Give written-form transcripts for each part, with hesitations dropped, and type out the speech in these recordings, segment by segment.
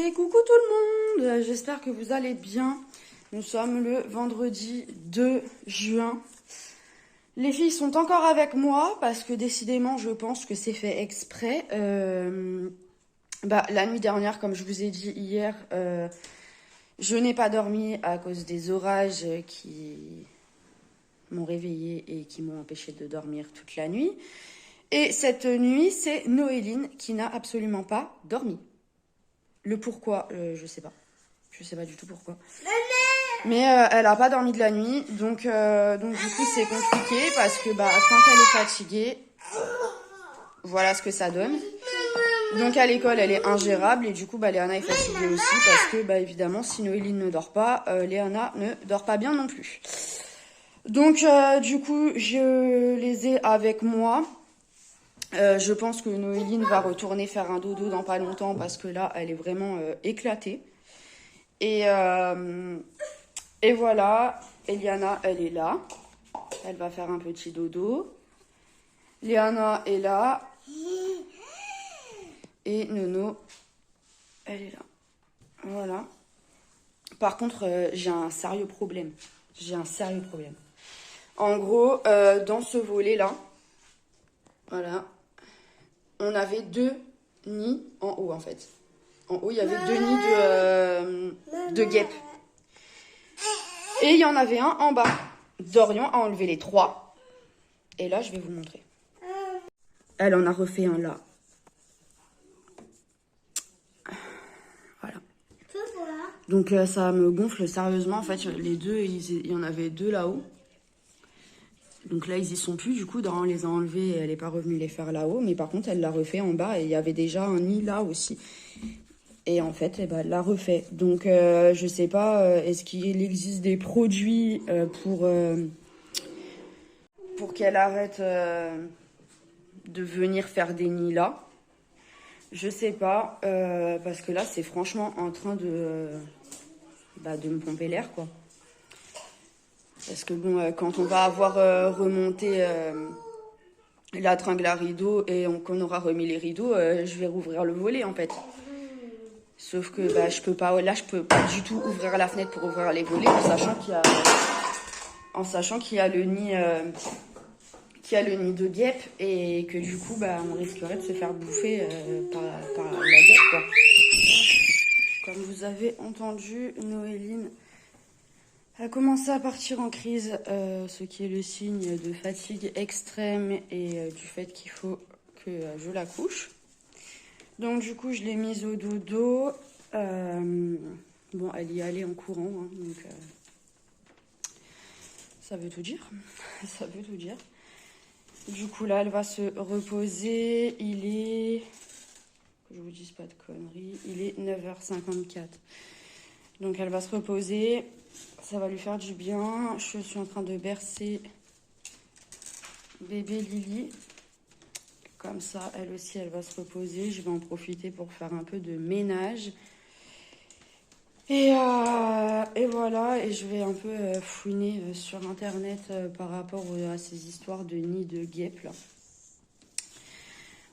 Et coucou tout le monde, j'espère que vous allez bien. Nous sommes le vendredi 2 juin. Les filles sont encore avec moi parce que décidément je pense que c'est fait exprès. La nuit dernière, comme je vous ai dit hier, je n'ai pas dormi à cause des orages qui m'ont réveillée et qui m'ont empêché de dormir toute la nuit. Et cette nuit, c'est Noéline qui n'a absolument pas dormi. Le pourquoi, je sais pas. Je sais pas du tout pourquoi. Mais elle a pas dormi de la nuit, donc du coup c'est compliqué parce que quand elle est fatiguée, voilà ce que ça donne. Donc à l'école elle est ingérable et du coup Léana est fatiguée aussi parce que évidemment si Noéline ne dort pas, Léana ne dort pas bien non plus. Donc du coup je les ai avec moi. Je pense que Noéline va retourner faire un dodo dans pas longtemps parce que là, elle est vraiment éclatée. Et voilà, Eliana, elle est là. Elle va faire un petit dodo. Léana est là. Et Nono, elle est là. Voilà. Par contre, j'ai un sérieux problème. En gros, dans ce volet-là, voilà, on avait 2 nids en haut en fait. En haut, il y avait 2 nids de guêpes. Et il y en avait un en bas. Dorian a enlevé les 3. Et là, je vais vous montrer. Elle en a refait un là. Voilà. Donc ça me gonfle sérieusement. En fait, les deux, il y en avait 2 là-haut. Donc là, ils y sont plus. Du coup, Dorian les a enlevés et elle n'est pas revenue les faire là-haut. Mais par contre, elle l'a refait en bas et il y avait déjà un nid là aussi. Et en fait, elle l'a refait. Donc, je sais pas, est-ce qu'il existe des produits pour qu'elle arrête de venir faire des nids là? Je sais pas, parce que là, c'est franchement en train de me pomper l'air, quoi. Parce que bon, quand on va avoir remonté la tringle à rideaux et qu'on aura remis les rideaux, je vais rouvrir le volet en fait. Sauf que je peux pas du tout ouvrir la fenêtre pour ouvrir les volets en sachant qu'il y a le nid de guêpe et que du coup on risquerait de se faire bouffer par la guêpe, quoi. Comme vous avez entendu, Noéline a commencé à partir en crise, ce qui est le signe de fatigue extrême et du fait qu'il faut que je la couche. Donc du coup, je l'ai mise au dodo. Bon, elle y allait en courant, hein, donc ça veut tout dire. Ça veut tout dire. Du coup, là, elle va se reposer. Il est... Que je vous dise pas de conneries. Il est 9h54. Donc elle va se reposer. Ça va lui faire du bien. Je suis en train de bercer bébé Lily. Comme ça, elle aussi, elle va se reposer. Je vais en profiter pour faire un peu de ménage. Et voilà. Et je vais un peu fouiner sur Internet par rapport à ces histoires de nids de guêpes, là.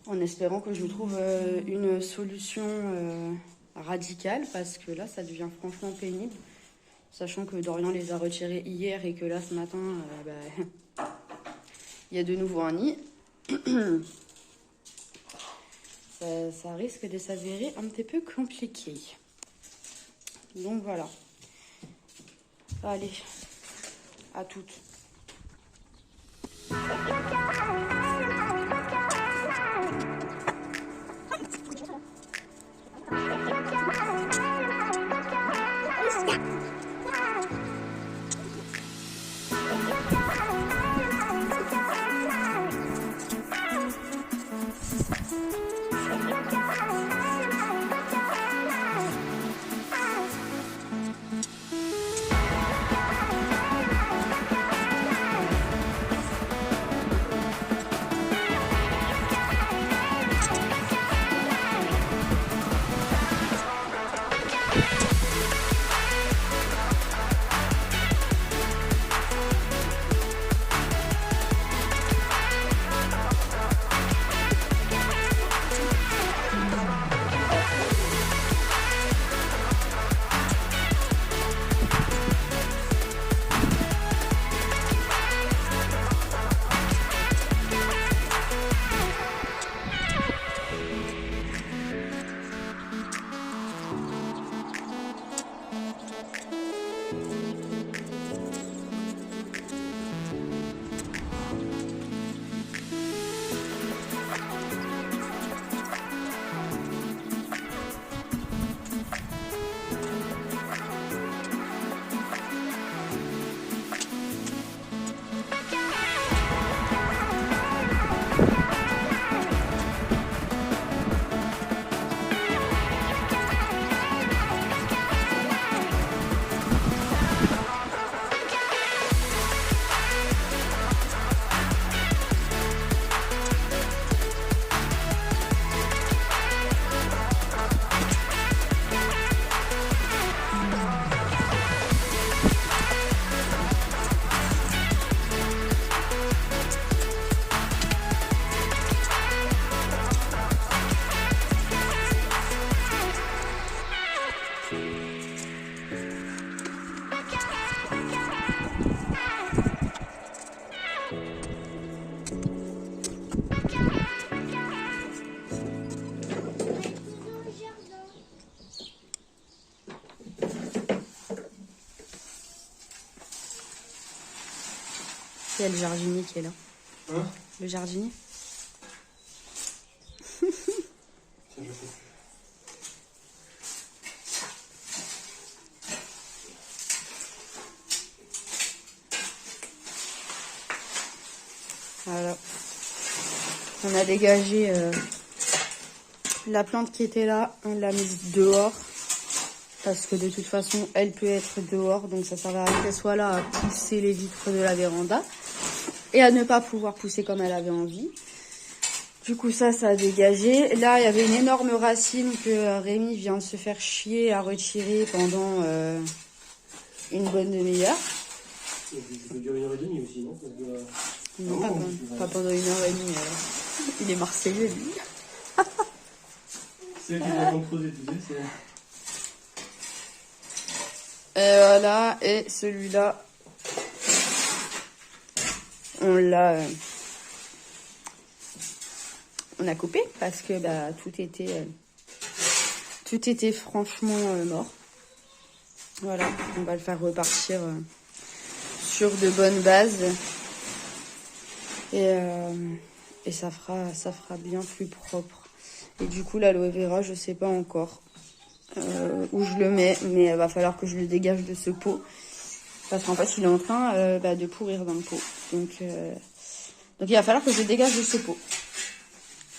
En espérant que je trouve une solution radicale. Parce que là, ça devient franchement pénible. Sachant que Dorian les a retirés hier et que là, ce matin, il y a de nouveau un nid. Ça risque de s'avérer un petit peu compliqué. Donc voilà. Allez, à toutes. Il y a le jardinier qui est là. Hein? Le jardinier. Ça, je sais plus. Voilà. On a dégagé la plante qui était là. On l'a mise dehors. Parce que de toute façon, elle peut être dehors. Donc ça sert à rien qu'elle soit là à pousser les vitres de la véranda. Et à ne pas pouvoir pousser comme elle avait envie. Du coup, ça a dégagé. Là, il y avait une énorme racine que Rémi vient de se faire chier à retirer pendant une bonne demi-heure. Ça peut durer 1h30 aussi, non? Non, pas pendant 1h30. Il est marseillais, lui. C'est qui vient de creuser, tu sais, Et voilà, et celui-là, on a coupé parce que bah, tout était franchement mort. Voilà, on va le faire repartir sur de bonnes bases et ça fera bien plus propre. Et du coup, l'aloe vera, je sais pas encore où je le mets, mais il va falloir que je le dégage de ce pot parce qu'en fait, il est en train de pourrir dans le pot. Donc, il va falloir que je le dégage de ce pot.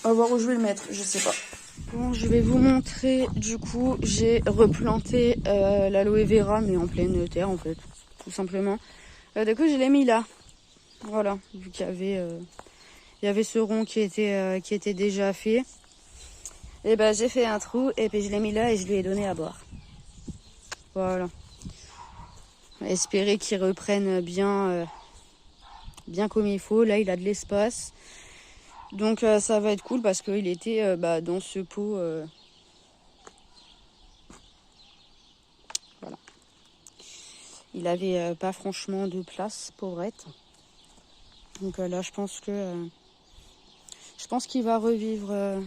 On va voir où je vais le mettre, je sais pas. Bon, je vais vous montrer, du coup, j'ai replanté l'aloe vera, mais en pleine terre, en fait, tout simplement. Du coup, je l'ai mis là. Voilà, vu qu'il y avait ce rond qui était déjà fait. Et ben, j'ai fait un trou, et puis je l'ai mis là, et je lui ai donné à boire. Voilà. Espérer qu'il reprenne bien comme il faut. Là, il a de l'espace. Donc ça va être cool parce qu'il était dans ce pot. Voilà. Il avait pas franchement de place, pauvrette. Donc là, je pense qu'il va revivre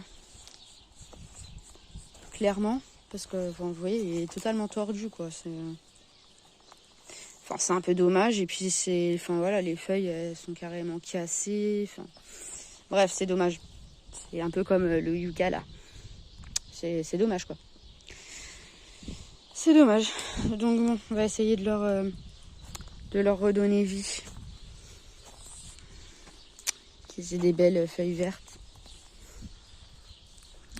clairement. Parce que vous voyez, il est totalement tordu, quoi. C'est un peu dommage. Et puis les feuilles elles sont carrément cassées. Bref, c'est dommage. C'est un peu comme le yucca là. C'est dommage quoi. C'est dommage. Donc bon, on va essayer de leur redonner vie. Qu'ils aient des belles feuilles vertes.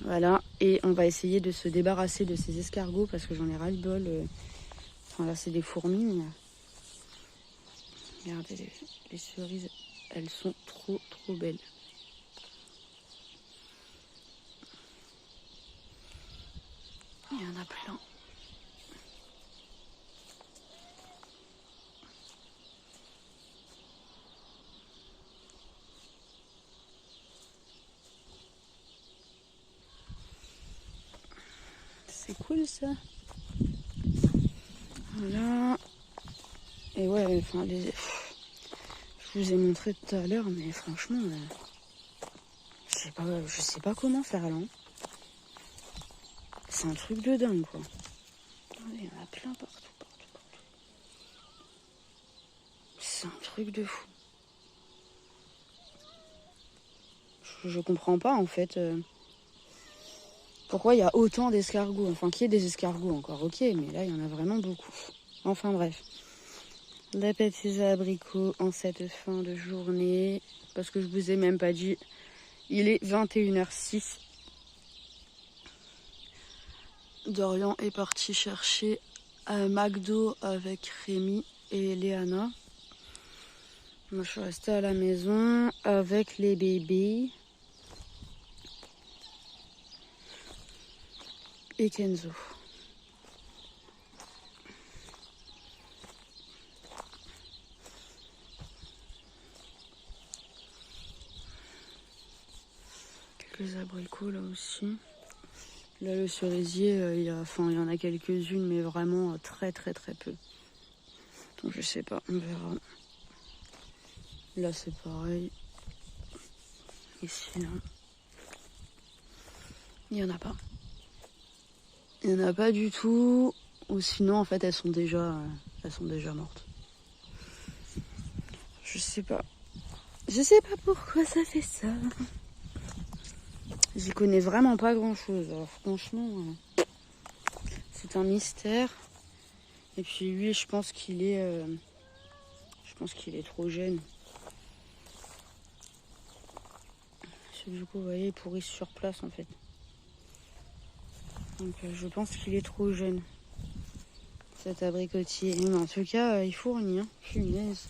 Voilà. Et on va essayer de se débarrasser de ces escargots parce que j'en ai ras le bol. Là c'est des fourmis. Regardez les cerises. Elles sont trop belles. Il y en a plein. C'est cool ça. Voilà. Et ouais, je vous ai montré tout à l'heure, mais franchement, je sais pas comment faire là. C'est un truc de dingue quoi. Il y en a plein partout. C'est un truc de fou. Je comprends pas en fait pourquoi il y a autant d'escargots. Enfin, qu'il y ait des escargots encore, ok, mais là il y en a vraiment beaucoup. Enfin bref. Les petits abricots en cette fin de journée. Parce que je vous ai même pas dit, il est 21h06. Dorian est parti chercher un McDo avec Rémi et Léana. Moi, je suis restée à la maison avec les bébés et Kenzo. Quelques abricots là aussi. Là, le cerisier, il y en a quelques-unes, mais vraiment très peu. Donc, je sais pas, on verra. Là, c'est pareil. Ici, là. Il n'y en a pas. Il n'y en a pas du tout. Ou sinon, en fait, elles sont déjà mortes. Je sais pas. Je sais pas pourquoi ça fait ça. J'y connais vraiment pas grand chose. Alors, franchement, c'est un mystère. Et puis lui, je pense qu'il est trop jeune. Parce que du coup, vous voyez, il pourrit sur place en fait. Donc je pense qu'il est trop jeune, cet abricotier. Mais en tout cas, il fournit, hein. Punaise.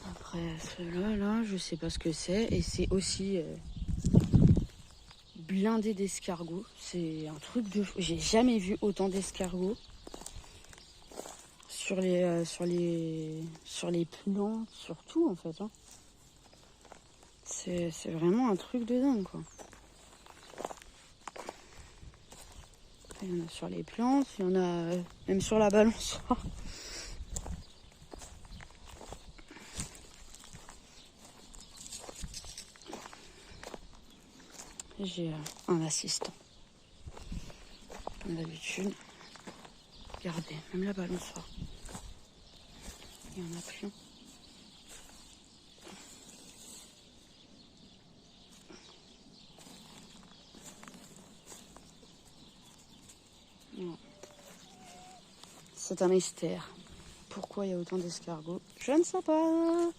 Après, ceux-là, là, je sais pas ce que c'est. Et c'est aussi blindé d'escargots. C'est un truc de fou. J'ai jamais vu autant d'escargots sur les plantes, sur tout en fait. Hein. C'est vraiment un truc de dingue, quoi. Il y en a sur les plantes, il y en a même sur la balançoire. J'ai un assistant. Comme d'habitude. Regardez, même la balançoire. Il y en a plein. C'est un mystère. Pourquoi il y a autant d'escargots? Je ne sais pas.